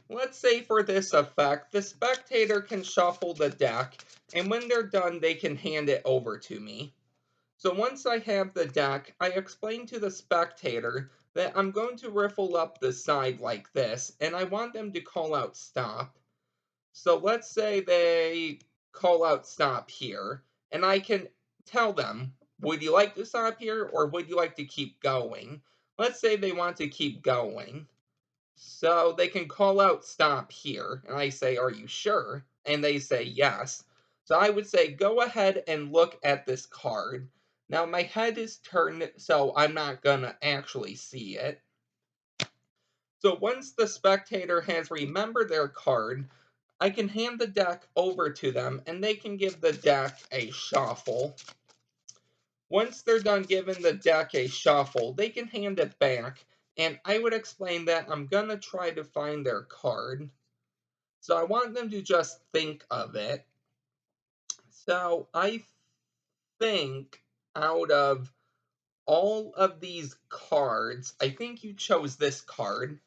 let's say for this effect, the spectator can shuffle the deck, and when they're done, they can hand it over to me. So once I have the deck, I explain to the spectator that I'm going to riffle up the side like this, and I want them to call out stop. So let's say they call out stop here, and I can tell them, would you like to stop here or would you like to keep going? Let's say they want to keep going. So they can call out stop here, and I say, are you sure? And they say yes. So I would say, go ahead and look at this card. Now my head is turned, so I'm not gonna actually see it. So once the spectator has remembered their card, I can hand the deck over to them and they can give the deck a shuffle. Once they're done giving the deck a shuffle, they can hand it back, and I would explain that I'm gonna try to find their card. So I want them to just think of it. So I think out of all of these cards, I think you chose this card.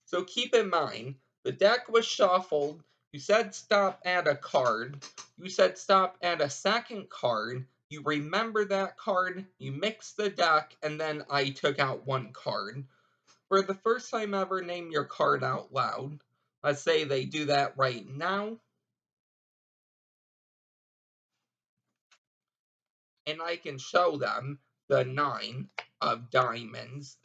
So keep in mind, the deck was shuffled. You said stop at a card. You said stop at a second card. You remember that card. You mixed the deck, and then I took out one card. For the first time ever, name your card out loud. Let's say they do that right now. And I can show them the 9 of diamonds.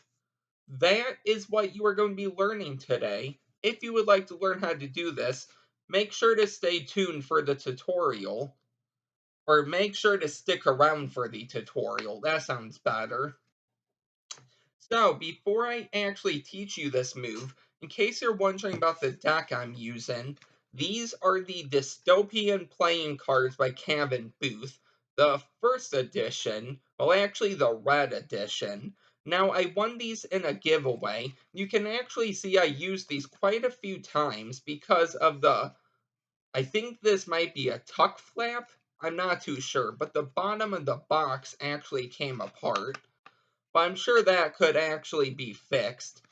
That is what you are going to be learning today. If you would like to learn how to do this, make sure to stay tuned for the tutorial, or make sure to stick around for the tutorial. That sounds better. So, before I actually teach you this move, in case you're wondering about the deck I'm using, these are the Dystopian Playing Cards by Kevin Booth, the first edition, well, actually the red edition. Now, I won these in a giveaway. You can actually see I used these quite a few times because of I think this might be a tuck flap. I'm not too sure, but the bottom of the box actually came apart. But I'm sure that could actually be fixed.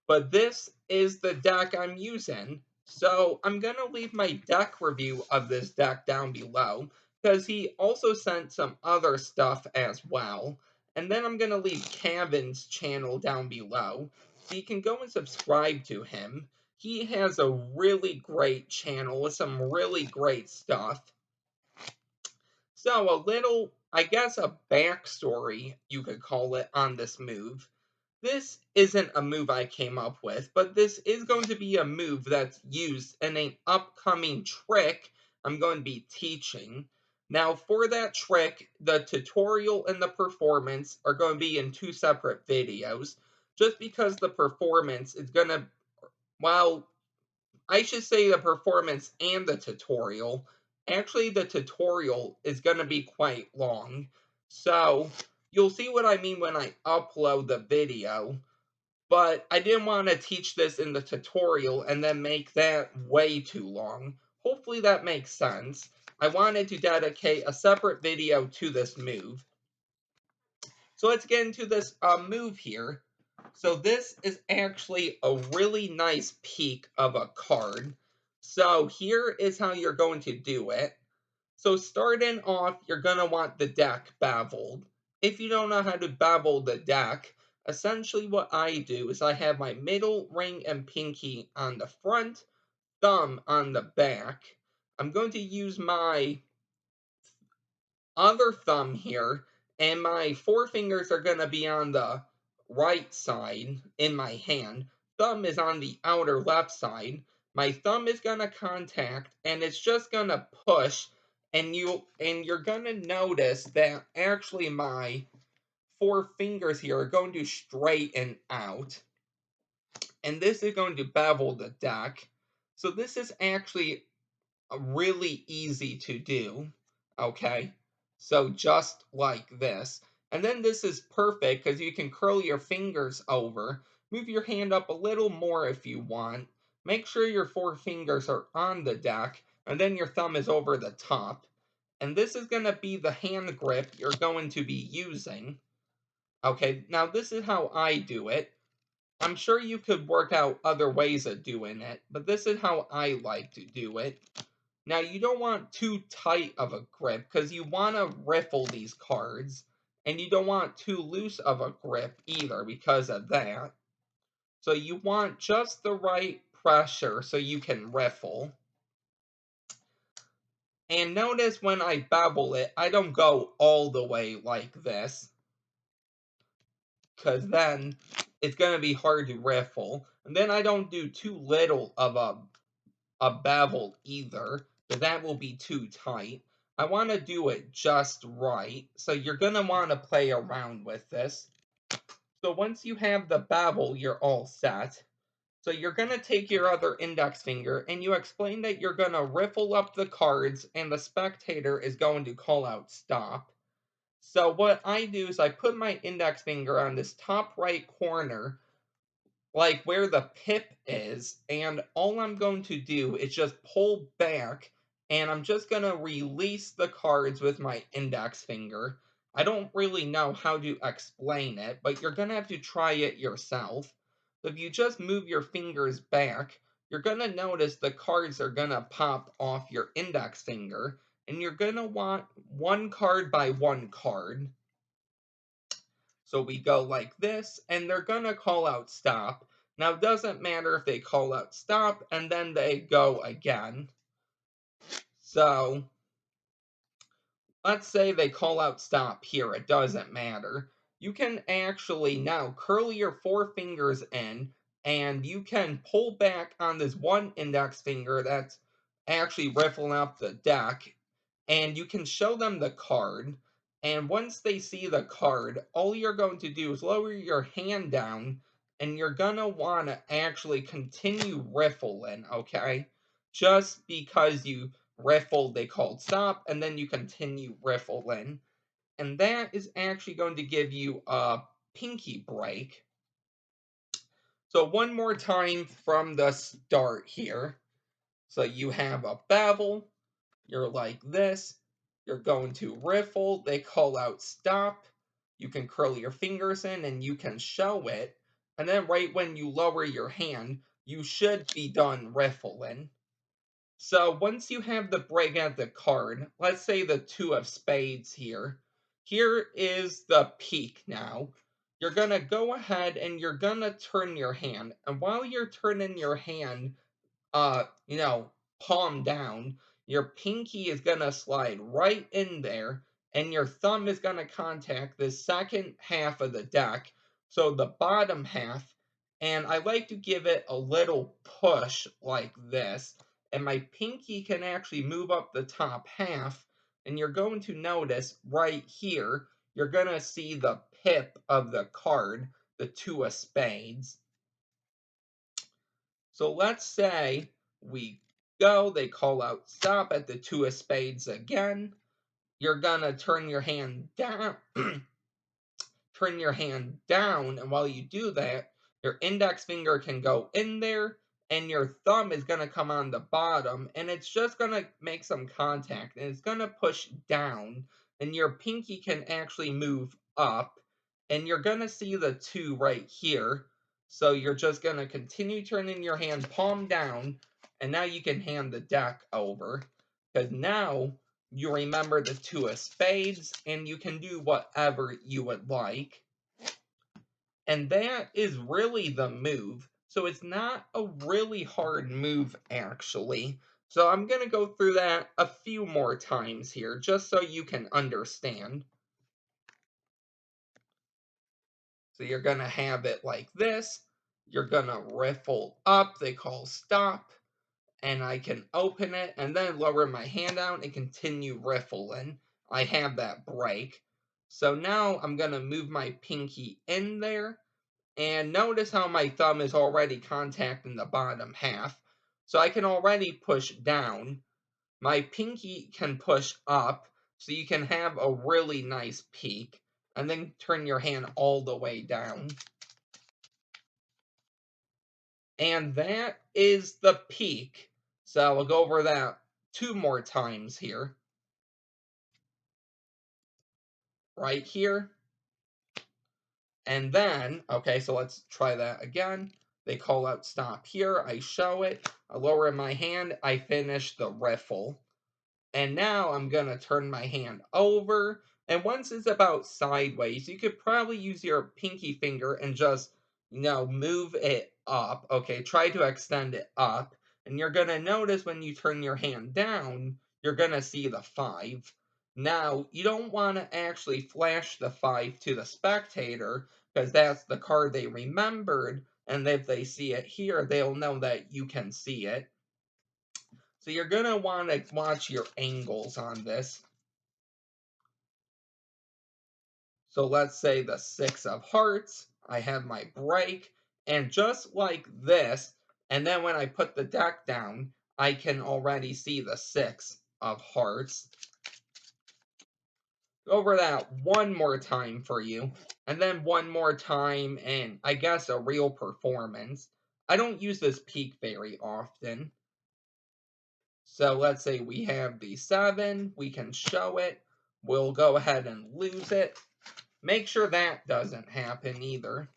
But this is the deck I'm using. So I'm going to leave my deck review of this deck down below, because he also sent some other stuff as well. And then I'm going to leave Kevin's channel down below, so you can go and subscribe to him. He has a really great channel with some really great stuff. So a little, I guess, a backstory, you could call it, on this move. This isn't a move I came up with, but this is going to be a move that's used in an upcoming trick I'm going to be teaching. Now, for that trick, the tutorial and the performance are going to be in two separate videos, just because the performance is going to, well, I should say the performance and the tutorial. Actually, the tutorial is going to be quite long. So, you'll see what I mean when I upload the video. But I didn't want to teach this in the tutorial and then make that way too long. Hopefully that makes sense. I wanted to dedicate a separate video to this move. So let's get into this move here. So this is actually a really nice peek of a card. So here is how you're going to do it. So starting off, you're going to want the deck beveled. If you don't know how to bevel the deck, essentially what I do is I have my middle ring and pinky on the front, thumb on the back. I'm going to use my other thumb here, and my forefingers are going to be on the right side in my hand. Thumb is on the outer left side. My thumb is going to contact, and it's just going to push, and you're going to notice that actually my four fingers here are going to straighten out, and this is going to bevel the deck. So this is actually really easy to do, okay? So just like this. And then this is perfect because you can curl your fingers over, move your hand up a little more if you want, make sure your four fingers are on the deck, and then your thumb is over the top. And this is going to be the hand grip you're going to be using. Okay, now this is how I do it. I'm sure you could work out other ways of doing it, but this is how I like to do it. Now, you don't want too tight of a grip because you want to riffle these cards, and you don't want too loose of a grip either because of that. So you want just the right pressure so you can riffle. And notice when I bevel it, I don't go all the way like this, because then it's going to be hard to riffle. And then I don't do too little of a bevel either, because that will be too tight. I want to do it just right, so you're going to want to play around with this. So once you have the bevel, you're all set. So you're going to take your other index finger and you explain that you're going to riffle up the cards and the spectator is going to call out stop. So what I do is I put my index finger on this top right corner, like where the pip is, and all I'm going to do is just pull back, and I'm just going to release the cards with my index finger. I don't really know how to explain it, but you're going to have to try it yourself. If you just move your fingers back, you're going to notice the cards are going to pop off your index finger, and you're going to want one card by one card. So we go like this, and they're going to call out stop. Now, it doesn't matter if they call out stop and then they go again. So, let's say they call out stop here. It doesn't matter. You can actually now curl your four fingers in, and you can pull back on this one index finger that's actually riffling up the deck, and you can show them the card. And once they see the card, all you're going to do is lower your hand down, and you're gonna want to actually continue riffling, okay? Just because you riffled, they called stop, and then you continue riffling. And that is actually going to give you a pinky break. So one more time from the start here. So you have a bevel, you're like this, you're going to riffle, they call out stop, you can curl your fingers in and you can show it, and then right when you lower your hand, you should be done riffling. So once you have the break at the card, let's say the two of spades here, here is the peak now. You're going to go ahead and you're going to turn your hand. And while you're turning your hand, you know, palm down, your pinky is going to slide right in there and your thumb is going to contact the second half of the deck, so the bottom half, and I like to give it a little push like this, and my pinky can actually move up the top half, and you're going to notice right here, you're going to see the pip of the card, the two of spades. So let's say we go, they call out stop at the two of spades again. You're gonna turn your hand down, turn your hand down, and while you do that, your index finger can go in there, and your thumb is gonna come on the bottom, and it's just gonna make some contact, and it's gonna push down, and your pinky can actually move up, and you're gonna see the two right here. So you're just gonna continue turning your hand palm down, and now you can hand the deck over, because now you remember the two of spades, and you can do whatever you would like. And that is really the move. So it's not a really hard move, actually. So I'm going to go through that a few more times here, just so you can understand. So you're going to have it like this. You're going to riffle up, they call stop. And I can open it and then lower my hand down and continue riffling. I have that break. So now I'm going to move my pinky in there. And notice how my thumb is already contacting the bottom half. So I can already push down. My pinky can push up. So you can have a really nice peak. And then turn your hand all the way down. And that is the peak. So I'll go over that two more times here. Right here. And then, okay, so let's try that again. They call out stop here. I show it. I lower my hand. I finish the riffle. And now I'm going to turn my hand over. And once it's about sideways, you could probably use your pinky finger and just, move it up. Okay, try to extend it up. And you're going to notice when you turn your hand down, you're going to see the 5. Now, you don't want to actually flash the 5 to the spectator because that's the card they remembered. And if they see it here, they'll know that you can see it. So you're going to want to watch your angles on this. So let's say the 6 of hearts, I have my break, and just like this, and then when I put the deck down, I can already see the 6 of hearts. Go over that one more time for you, and then one more time, and I guess a real performance. I don't use this peak very often. So let's say we have the 7, we can show it, we'll go ahead and lose it. Make sure that doesn't happen either.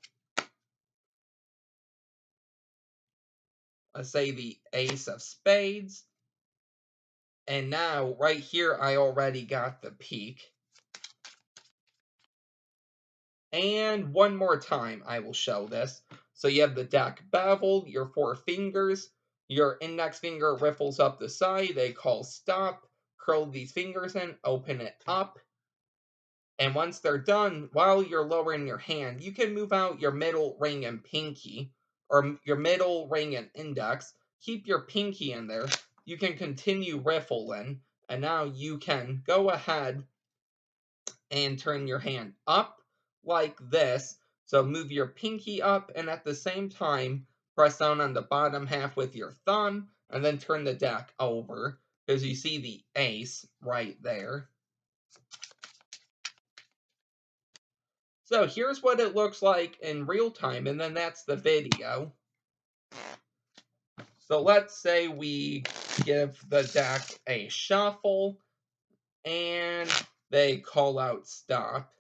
Let's say the ace of spades. And now, right here, I already got the peak. And one more time, I will show this. So you have the deck beveled, your 4 fingers. Your index finger riffles up the side. They call stop. Curl these fingers in, open it up. And once they're done, while you're lowering your hand, you can move out your middle ring and pinky, or your middle ring and index. Keep your pinky in there. You can continue riffling, and now you can go ahead and turn your hand up like this. So move your pinky up, and at the same time, press down on the bottom half with your thumb, and then turn the deck over, because you see the ace right there. So here's what it looks like in real time, and then that's the video. So let's say we give the deck a shuffle, and they call out stop.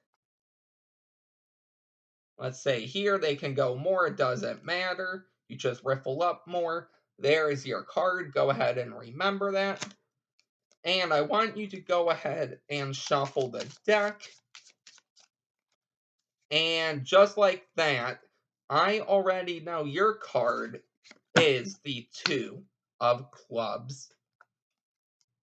Let's say here they can go more, it doesn't matter. You just riffle up more. There is your card. Go ahead and remember that. And I want you to go ahead and shuffle the deck. And just like that, I already know your card is the 2 of clubs.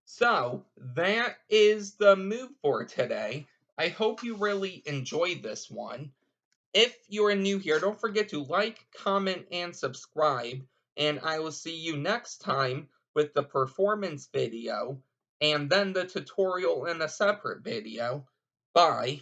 So that is the move for today. I hope you really enjoyed this one. If you are new here, don't forget to like, comment, and subscribe. And I will see you next time with the performance video and then the tutorial in a separate video. Bye.